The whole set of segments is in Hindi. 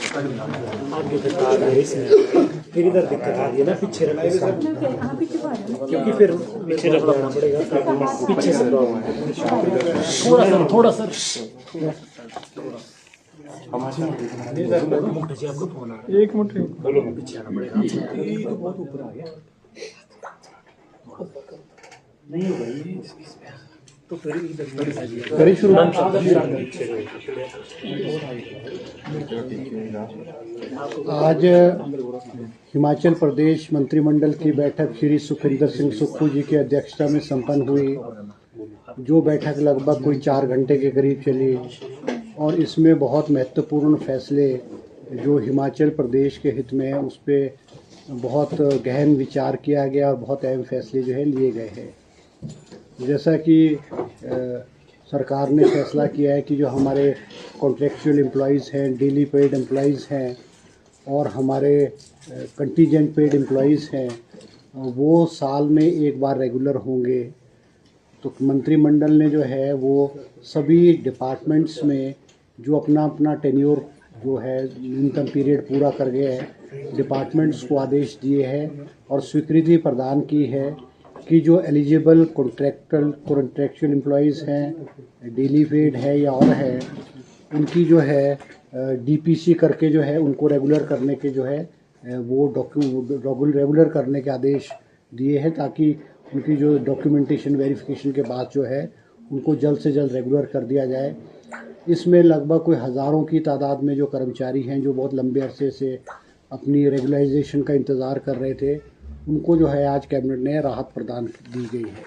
आगे दिक्कत आ गई इसमें, फिर इधर दिक्कत आ गई ना, पीछे रखना क्योंकि फिर पीछे रखना पड़ेगा, पीछे से थोड़ा सर आपका फोन आ रहा है, 1 मिनट पीछे आना पड़ेगा, बहुत ऊपर आ गया नहीं होगा ये तो फिर करी शुरू। आज हिमाचल प्रदेश मंत्रिमंडल की बैठक श्री सुखविंदर सिंह सुक्खू जी की अध्यक्षता में संपन्न हुई, जो बैठक लगभग कोई 4 घंटे के करीब चली और इसमें बहुत महत्वपूर्ण फैसले जो हिमाचल प्रदेश के हित में है उस पर बहुत गहन विचार किया गया और बहुत अहम फैसले जो है लिए गए हैं। जैसा कि सरकार ने फैसला किया है कि जो हमारे कॉन्ट्रेक्चुअल एम्प्लॉइज़ हैं, डेली पेड एम्प्लॉइज़ हैं और हमारे कंटीजेंट पेड एम्प्लॉइज़ हैं, वो साल में एक बार रेगुलर होंगे। तो मंत्रिमंडल ने जो है वो सभी डिपार्टमेंट्स में जो अपना अपना टेन्योर जो है न्यूनतम पीरियड पूरा कर गए हैं, डिपार्टमेंट्स को आदेश दिए हैं और स्वीकृति प्रदान की है कि जो एलिजिबल कॉन्ट्रैक्चुअल एम्प्लॉइज़ हैं, डेली पेड है या और है, उनकी जो है डीपीसी करके जो है उनको रेगुलर करने के जो है वो रेगुलर करने के आदेश दिए हैं, ताकि उनकी जो डॉक्यूमेंटेशन वेरिफिकेशन के बाद जो है उनको जल्द से जल्द रेगुलर कर दिया जाए। इसमें लगभग कोई हज़ारों की तादाद में जो कर्मचारी हैं जो बहुत लंबे अरसे से अपनी रेगुलराइजेशन का इंतज़ार कर रहे थे, उनको जो है आज कैबिनेट ने राहत प्रदान दी गई है।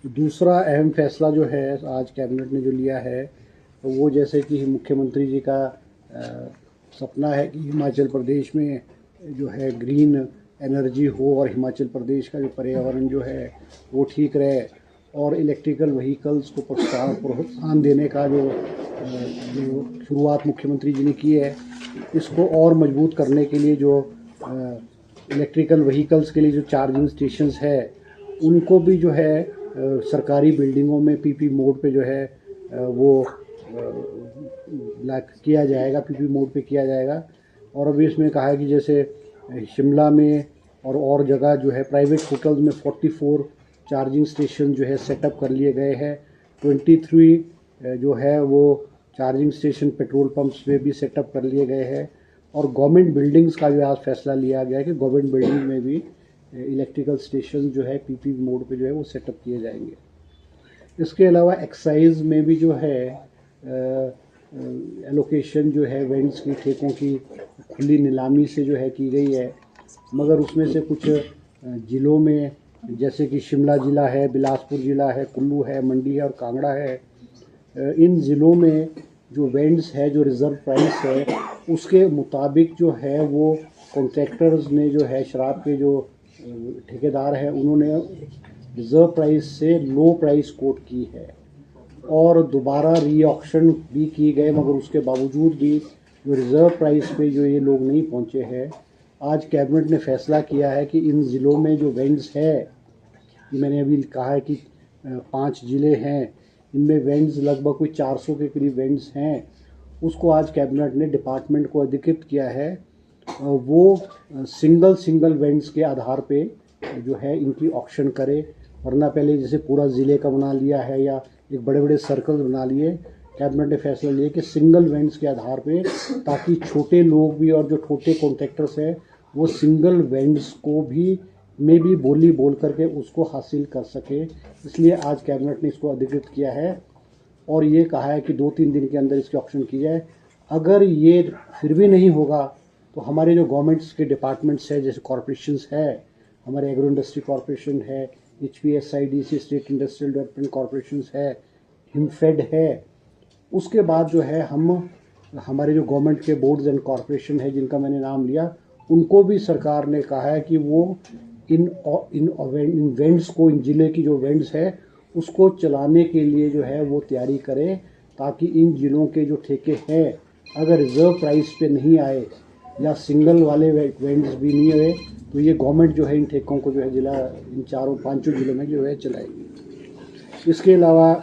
दूसरा अहम फैसला जो है आज कैबिनेट ने जो लिया है तो वो जैसे कि मुख्यमंत्री जी का सपना है कि हिमाचल प्रदेश में जो है ग्रीन एनर्जी हो और हिमाचल प्रदेश का जो पर्यावरण जो है वो ठीक रहे और इलेक्ट्रिकल व्हीकल्स को प्रोत्साहन देने का जो शुरुआत मुख्यमंत्री जी ने की है, इसको और मजबूत करने के लिए जो इलेक्ट्रिकल व्हीकल्स के लिए जो चार्जिंग स्टेशंस है उनको भी जो है सरकारी बिल्डिंगों में पीपी मोड पे जो है वो किया जाएगा, पीपी मोड पे किया जाएगा। और अभी इसमें कहा है कि जैसे शिमला में और जगह जो है प्राइवेट होटल्स में 44 चार्जिंग स्टेशन जो है सेटअप कर लिए गए हैं। 23 जो है वो चार्जिंग स्टेशन पेट्रोल पंप्स में भी सेटअप कर लिए गए हैं और गवर्नमेंट बिल्डिंग्स का जो आज फैसला लिया गया है कि गवर्नमेंट बिल्डिंग में भी इलेक्ट्रिकल स्टेशन जो है पीपी मोड पे जो है वो सेटअप किए जाएंगे। इसके अलावा एक्साइज में भी जो है एलोकेशन जो है वेंड्स की ठेकों की खुली नीलामी से जो है की गई है, मगर उसमें से कुछ ज़िलों में जैसे कि शिमला ज़िला है, बिलासपुर ज़िला है, कुल्लू है, मंडी है और कांगड़ा है, इन ज़िलों में जो वेंड्स है जो रिज़र्व प्राइस है उसके मुताबिक जो है वो कॉन्ट्रैक्टर्स ने जो है शराब के जो ठेकेदार हैं उन्होंने रिज़र्व प्राइस से लो प्राइस कोट की है और दोबारा री ऑक्शन भी की गए, मगर उसके बावजूद भी जो रिज़र्व प्राइस पे जो ये लोग नहीं पहुंचे हैं। आज कैबिनेट ने फैसला किया है कि इन ज़िलों में जो वेंड्स है, मैंने अभी कहा है कि 5 ज़िले हैं, इनमें वेंड्स लगभग कोई 400 के करीब वेंड्स हैं, उसको आज कैबिनेट ने डिपार्टमेंट को अधिकृत किया है वो सिंगल वेंड्स के आधार पे जो है इनकी ऑक्शन करे। वरना पहले जैसे पूरा ज़िले का बना लिया है या एक बड़े बड़े सर्कल बना लिए, कैबिनेट ने फैसला लिया कि सिंगल वेंड्स के आधार पे, ताकि छोटे लोग भी और जो छोटे कॉन्ट्रैक्टर्स हैं वो सिंगल वेंड्स को भी बोली बोल करके उसको हासिल कर सके। इसलिए आज कैबिनेट ने इसको अधिकृत किया है और ये कहा है कि 2-3 दिन के अंदर इसकी ऑक्शन की जाए। अगर ये फिर भी नहीं होगा तो हमारे जो गवर्नमेंट्स के डिपार्टमेंट्स है जैसे कॉरपोरेशंस है, हमारे एग्रो इंडस्ट्री कॉरपोरेशन है, HPSIDC state industrial development corporation है, हिमफेड है, उसके बाद जो है हम हमारे जो गवर्नमेंट के बोर्ड्स एंड कॉरपोरेशन है जिनका मैंने नाम लिया, उनको भी सरकार ने कहा है कि वो इन वेंड्स को, इन ज़िले की जो वेंड्स है उसको चलाने के लिए जो है वो तैयारी करें, ताकि इन ज़िलों के जो ठेके हैं अगर रिज़र्व प्राइस पे नहीं आए या सिंगल वाले वेंड्स भी नहीं हुए तो ये गवर्नमेंट जो है इन ठेकों को जो है इन 4-5 ज़िलों में जो है चलाएगी। इसके अलावा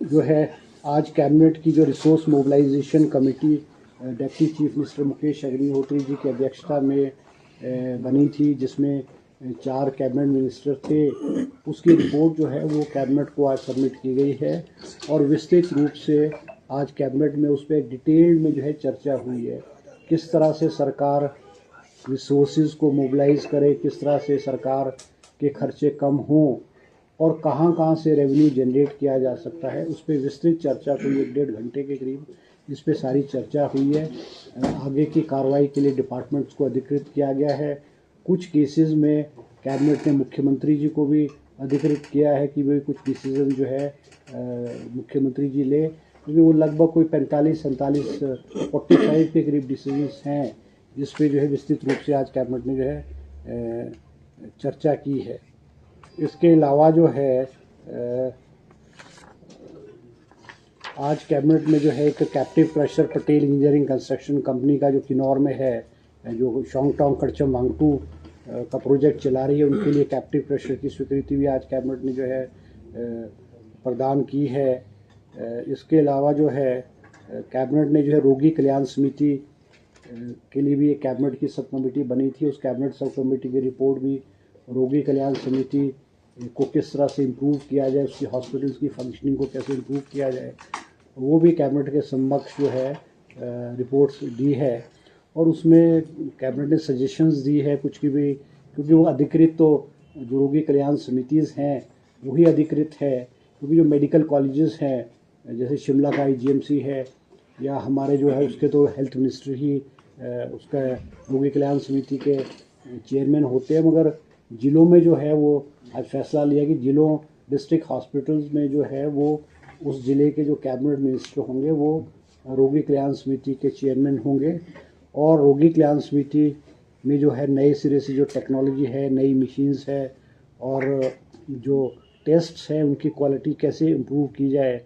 जो है आज कैबिनेट की जो resource mobilisation committee deputy chief minister Mukesh Agnihotri ji की अध्यक्षता में बनी थी, जिसमें 4 कैबिनेट मिनिस्टर थे। उसकी रिपोर्ट जो है वो कैबिनेट को आज सबमिट की गई है और विस्तृत रूप से आज कैबिनेट में उस पर डिटेल में जो है चर्चा हुई है। किस तरह से सरकार रिसोर्सेज को मोबिलाइज करे, किस तरह से सरकार के खर्चे कम हों और कहाँ कहाँ से रेवेन्यू जनरेट किया जा सकता है, उस पर विस्तृत चर्चा हुई। 1.5 घंटे के करीब इस पे सारी चर्चा हुई है। आगे की कार्रवाई के लिए डिपार्टमेंट्स को अधिकृत किया गया है। कुछ केसेस में कैबिनेट ने मुख्यमंत्री जी को भी अधिकृत किया है कि वे कुछ डिसीजन जो है मुख्यमंत्री जी ले, क्योंकि वो लगभग कोई 45 के करीब डिसीजंस हैं, जिस पे जो है विस्तृत रूप से आज कैबिनेट ने जो है चर्चा की है। इसके अलावा जो है आज कैबिनेट में जो है एक captive crusher Patel engineering construction company का जो किन्नौर में है, जो शोंगटोंग कड़चम वांगटू का प्रोजेक्ट चला रही है, उनके लिए कैप्टिव क्रशर की स्वीकृति भी आज कैबिनेट ने जो है प्रदान की है। इसके अलावा जो है कैबिनेट ने जो है रोगी कल्याण समिति के लिए भी एक कैबिनेट की सब कमेटी बनी थी। उस कैबिनेट सब कमेटी की रिपोर्ट भी रोगी कल्याण समिति को किस तरह से इम्प्रूव किया जाए, उसकी हॉस्पिटल्स की फंक्शनिंग को कैसे इम्प्रूव किया जाए, वो भी कैबिनेट के समक्ष जो है रिपोर्ट्स दी है। और उसमें कैबिनेट ने सजेशंस दी है कुछ की भी, क्योंकि वो अधिकृत तो जो रोगी कल्याण समितिज़ हैं वही अधिकृत है, क्योंकि जो मेडिकल कॉलेजेस हैं जैसे शिमला का IGMC है या हमारे जो है उसके तो हेल्थ मिनिस्टर ही उसका रोगी कल्याण समिति के चेयरमैन होते हैं। मगर ज़िलों में जो है वो आज फैसला लिया कि ज़िलों डिस्ट्रिक्ट हॉस्पिटल्स में जो है वो उस ज़िले के जो कैबिनेट मिनिस्टर होंगे वो रोगी कल्याण समिति के चेयरमैन होंगे। और रोगी कल्याण समिति में जो है नए सिरे से जो टेक्नोलॉजी है, नई मशीन्स है और जो टेस्ट्स हैं उनकी क्वालिटी कैसे इम्प्रूव की जाए,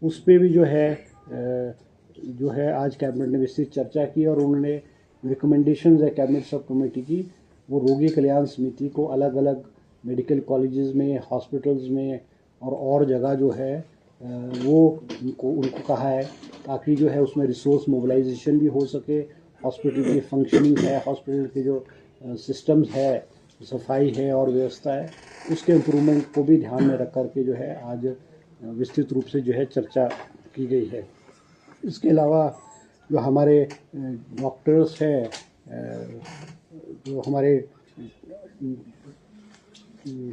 उस पर भी जो है आज कैबिनेट ने विस्तृत चर्चा की। और उन्होंने रिकमेंडेशंस है कैबिनेट सब कमेटी की, वो रोगी कल्याण समिति को अलग अलग मेडिकल कॉलेजेस में, हॉस्पिटल्स में और जगह जो है वो उनको कहा है, ताकि जो है उसमें रिसोर्स मोबिलाइजेशन भी हो सके, हॉस्पिटल की फंक्शनिंग है, हॉस्पिटल के जो सिस्टम्स है, सफाई है और व्यवस्था है, उसके इम्प्रूवमेंट को भी ध्यान में रख करके जो है आज विस्तृत रूप से जो है चर्चा की गई है। इसके अलावा जो हमारे डॉक्टर्स हैं, जो हमारे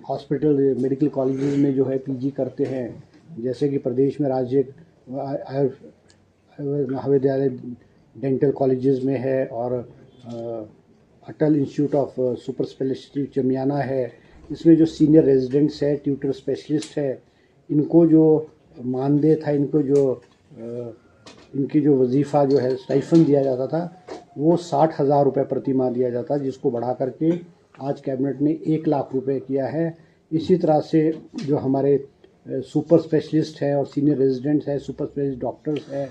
हॉस्पिटल मेडिकल कॉलेजेस में जो है PG करते हैं, जैसे कि प्रदेश में राज्य महाविद्यालय डेंटल कॉलेजेस में है और Atal institute of super speciality Chamiyana है, इसमें जो सीनियर रेजिडेंट्स है, ट्यूटर स्पेशलिस्ट है, इनको जो मानदेय था, इनकी जो वजीफ़ा जो है स्टाइफन दिया जाता था, वो 60,000 रुपये प्रति माह दिया जाता, जिसको बढ़ा करके आज कैबिनेट ने 1 लाख रुपए किया है। इसी तरह से जो हमारे सुपर स्पेशलिस्ट है और सीनियर रेजिडेंट्स है, सुपर स्पेशलिस्ट डॉक्टर्स है,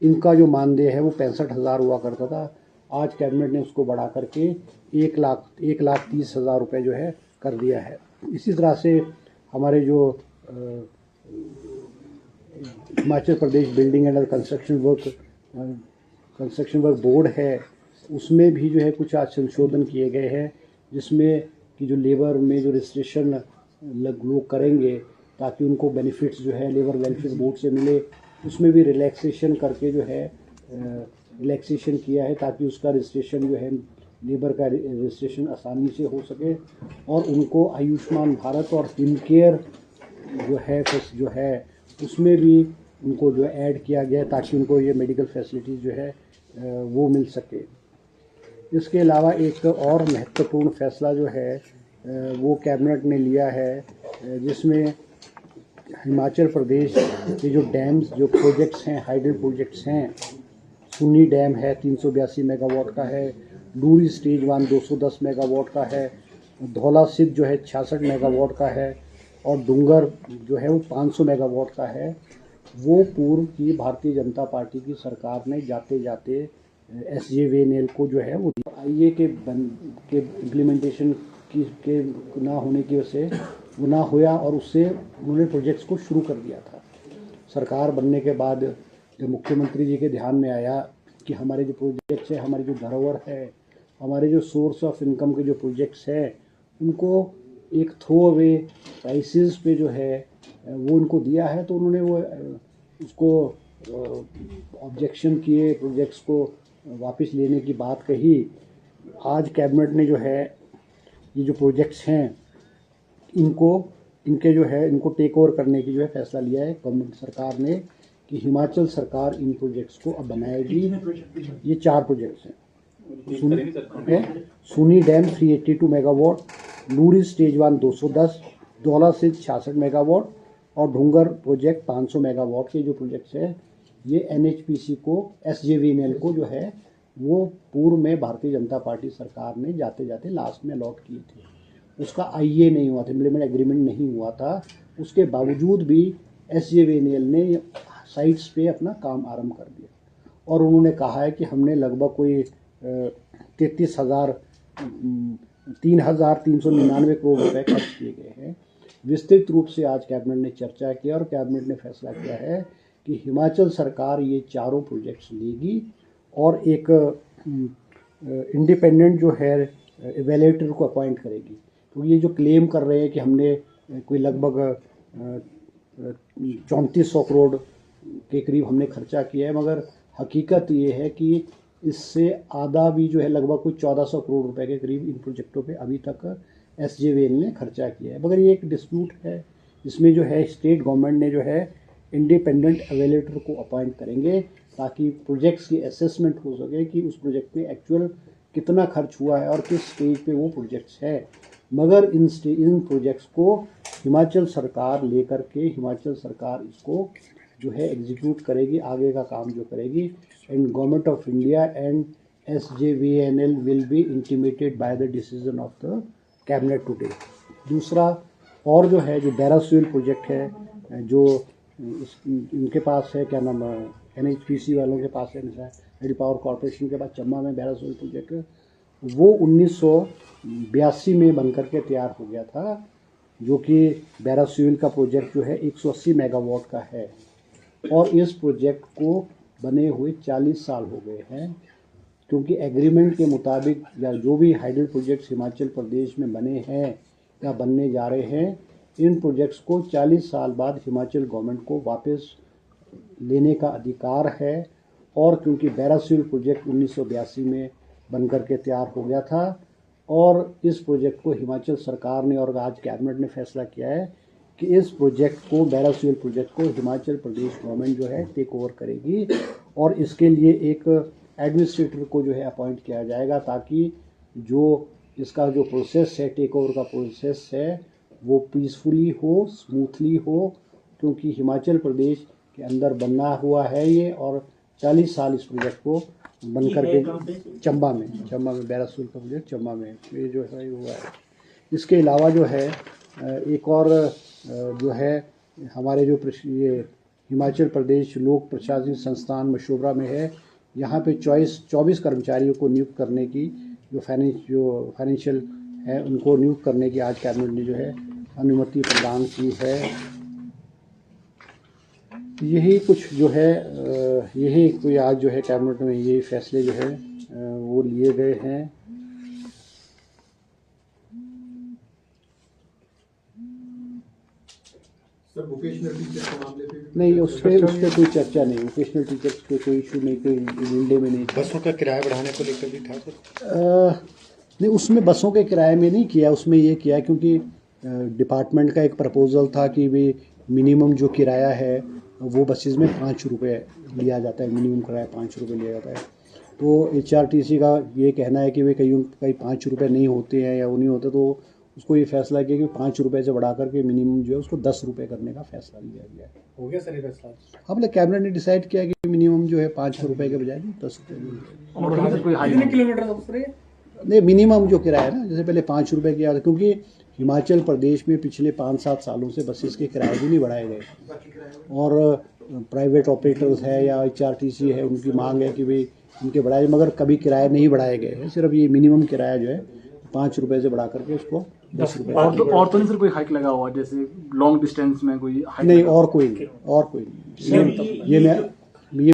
इनका जो मानदेय है वो 65,000 हुआ करता था, आज कैबिनेट ने उसको बढ़ा करके 1,30,000 रुपये जो है कर दिया है। इसी तरह से हमारे जो Himachal Pradesh building and construction work board है, उसमें भी जो है कुछ आज संशोधन किए गए हैं, जिसमें कि जो लेबर में जो रजिस्ट्रेशन लोग करेंगे ताकि उनको बेनिफिट्स जो है लेबर वेलफेयर बोर्ड से मिले, उसमें भी रिलैक्सेशन करके जो है रिलैक्सेशन किया है, ताकि उसका रजिस्ट्रेशन जो है लेबर का रजिस्ट्रेशन आसानी से हो सके और उनको आयुष्मान भारत और हिमकेयर जो है उसमें भी उनको जो ऐड किया गया है, ताकि उनको ये मेडिकल फैसिलिटीज़ जो है वो मिल सके। इसके अलावा एक और महत्वपूर्ण फैसला जो है वो कैबिनेट ने लिया है, जिसमें हिमाचल प्रदेश के जो डैम्स जो प्रोजेक्ट्स हैं, हाइडल प्रोजेक्ट्स हैं, सुन्नी डैम है 382 मेगावाट का है, डूरी स्टेज 1 210 मेगावाट का है, धौला सिद्ध जो है 66 मेगावाट का है और डूंगर जो है वो 500 मेगावाट का है। वो पूर्व की भारतीय जनता पार्टी की सरकार ने जाते जाते SJVNL को जो है वो IA के इम्प्लीमेंटेशन के ना होने की वजह से वो ना होया और उससे उन्होंने प्रोजेक्ट्स को शुरू कर दिया था। सरकार बनने के बाद जब मुख्यमंत्री जी के ध्यान में आया कि हमारे जो प्रोजेक्ट्स है, हमारी जो धरोहर है, हमारे जो सोर्स ऑफ इनकम के जो प्रोजेक्ट्स हैं, उनको एक थ्रो अवे प्राइसेस पे जो है वो उनको दिया है, तो उन्होंने वो उसको ऑब्जेक्शन किए, प्रोजेक्ट्स को वापस लेने की बात कही। आज कैबिनेट ने जो है ये जो प्रोजेक्ट्स हैं इनके जो है इनको टेक ओवर करने की जो है फैसला लिया है गवर्नमेंट सरकार ने कि हिमाचल सरकार इन प्रोजेक्ट्स को अब बनाएगी। ये 4 प्रोजेक्ट्स हैं। सूनी डैम 382 मेगावाट, नूरी स्टेज 1 210, धौला से 66 मेगावाट और ढूंगर प्रोजेक्ट 500 मेगावाट के जो प्रोजेक्ट्स हैं, ये NHPC को SJVNL को जो है वो पूर्व में भारतीय जनता पार्टी सरकार ने जाते जाते लास्ट में अलॉट किए थे। उसका IA नहीं हुआ था, इम्प्लीमेंट एग्रीमेंट नहीं हुआ था। उसके बावजूद भी SJVNL ने साइट्स पे अपना काम आरंभ कर दिया और उन्होंने कहा है कि हमने लगभग कोई 3,399 करोड़ रुपए खर्च किए गए हैं। विस्तृत रूप से आज कैबिनेट ने चर्चा किया और कैबिनेट ने फैसला किया है कि हिमाचल सरकार ये चारों प्रोजेक्ट्स लेगी और एक इंडिपेंडेंट जो है इवैल्यूएटर को अपॉइंट करेगी। तो ये जो क्लेम कर रहे हैं कि हमने कोई लगभग 3400 करोड़ के करीब हमने खर्चा किया है, मगर हकीकत ये है कि इससे आधा भी जो है लगभग कुछ 1400 करोड़ रुपए के करीब इन प्रोजेक्टों पे अभी तक SJVNL ने खर्चा किया है। मगर ये एक डिस्प्यूट है, इसमें जो है स्टेट गवर्नमेंट ने जो है इंडिपेंडेंट एवेल्यूएटर को अपॉइंट करेंगे ताकि प्रोजेक्ट्स की असेसमेंट हो सके कि उस प्रोजेक्ट में एक्चुअल कितना खर्च हुआ है और किस स्टेज पे वो प्रोजेक्ट्स है। मगर इन प्रोजेक्ट्स को हिमाचल सरकार लेकर के हिमाचल सरकार इसको जो है एग्जीक्यूट करेगी, आगे का काम जो करेगी। And government of India and SJVNL will be intimated by the decision of the cabinet today. दूसरा और जो है जो बैरासिल प्रोजेक्ट है जो इनके पास है, क्या नाम है, NHPC वालों के पास है, हेड पावर कॉरपोरेशन के पास चम्बा में बैरासिल प्रोजेक्ट है, वो 1982 में बनकर के तैयार हो गया था, जो कि बैरासिल का प्रोजेक्ट जो है 180 मेगावाट का है और इस प्रोजेक्ट को बने हुए 40 साल हो गए हैं, क्योंकि एग्रीमेंट के मुताबिक या जो भी हाइडल प्रोजेक्ट्स हिमाचल प्रदेश में बने हैं या बनने जा रहे हैं, इन प्रोजेक्ट्स को 40 साल बाद हिमाचल गवर्नमेंट को वापस लेने का अधिकार है। और क्योंकि बैरासिल प्रोजेक्ट 1982 में बनकर के तैयार हो गया था और इस प्रोजेक्ट को हिमाचल सरकार ने और आज कैबिनेट ने फैसला किया है कि इस प्रोजेक्ट को, बैरासिल प्रोजेक्ट को हिमाचल प्रदेश गवर्नमेंट जो है टेक ओवर करेगी और इसके लिए एक एडमिनिस्ट्रेटर को जो है अपॉइंट किया जाएगा ताकि जो इसका जो प्रोसेस है, टेक ओवर का प्रोसेस है, वो पीसफुली हो, स्मूथली हो, क्योंकि हिमाचल प्रदेश के अंदर बना हुआ है ये और 40 साल इस प्रोजेक्ट को बनकर के चंबा में बैरासिल का प्रोजेक्ट चंबा में ये जो है हुआ है। इसके अलावा जो है एक और जो है हमारे जो ये हिमाचल प्रदेश लोक प्रशासनिक संस्थान मशोबरा में है, यहाँ पे 24 कर्मचारियों को नियुक्त करने की जो फाइनेंशियल है उनको नियुक्त करने की आज कैबिनेट ने जो है अनुमति प्रदान की है। यही कुछ जो है यही कोई आज जो है कैबिनेट में ये फैसले जो है वो लिए गए हैं। सर वोकेशनल टीचर के मामले पे नहीं, उस पर कोई चर्चा नहीं, वोकेशनल टीचर्स पे कोई इशू नहीं, कोई विंडे में नहीं। बसों का किराया बढ़ाने को लेकर भी था सर? नहीं, उसमें बसों के किराए में नहीं किया, उसमें ये किया क्योंकि डिपार्टमेंट का एक प्रपोजल था कि भी मिनिमम जो किराया है वो बसेस में 5 रुपये लिया जाता है, मिनिमम किराया 5 रुपये लिया जाता है। तो HRTC का ये कहना है कि वे कहीं 5 रुपये नहीं होते हैं या वो नहीं होते, तो उसको ये फैसला किया कि 5 रुपये से बढ़ा करके मिनिमम जो है उसको 10 रुपये करने का फैसला लिया गया है। हो गया सर ये फैसला? अब कैबिनेट ने डिसाइड किया कि मिनिमम जो है 5 रुपये के बजाय 10 रुपये कितने किलोमीटर नहीं, मिनिमम जो किराया है ना, जैसे पहले 5 रुपये किया, क्योंकि हिमाचल प्रदेश में पिछले 5-7 सालों से बसेस के किराए भी नहीं बढ़ाए गए और प्राइवेट ऑपरेटर्स है या HRTC है, उनकी मांग है कि भाई उनके बढ़ाए, मगर कभी किराए नहीं बढ़ाए गए हैं। सिर्फ ये मिनिमम किराया जो है 5 रुपये से बढ़ा करके उसको 10 रुपये। और तो नहीं सर कोई हाइक लगा हुआ, जैसे लॉन्ग डिस्टेंस में कोई हाइक? नहीं, और कोई नहीं। ये मैं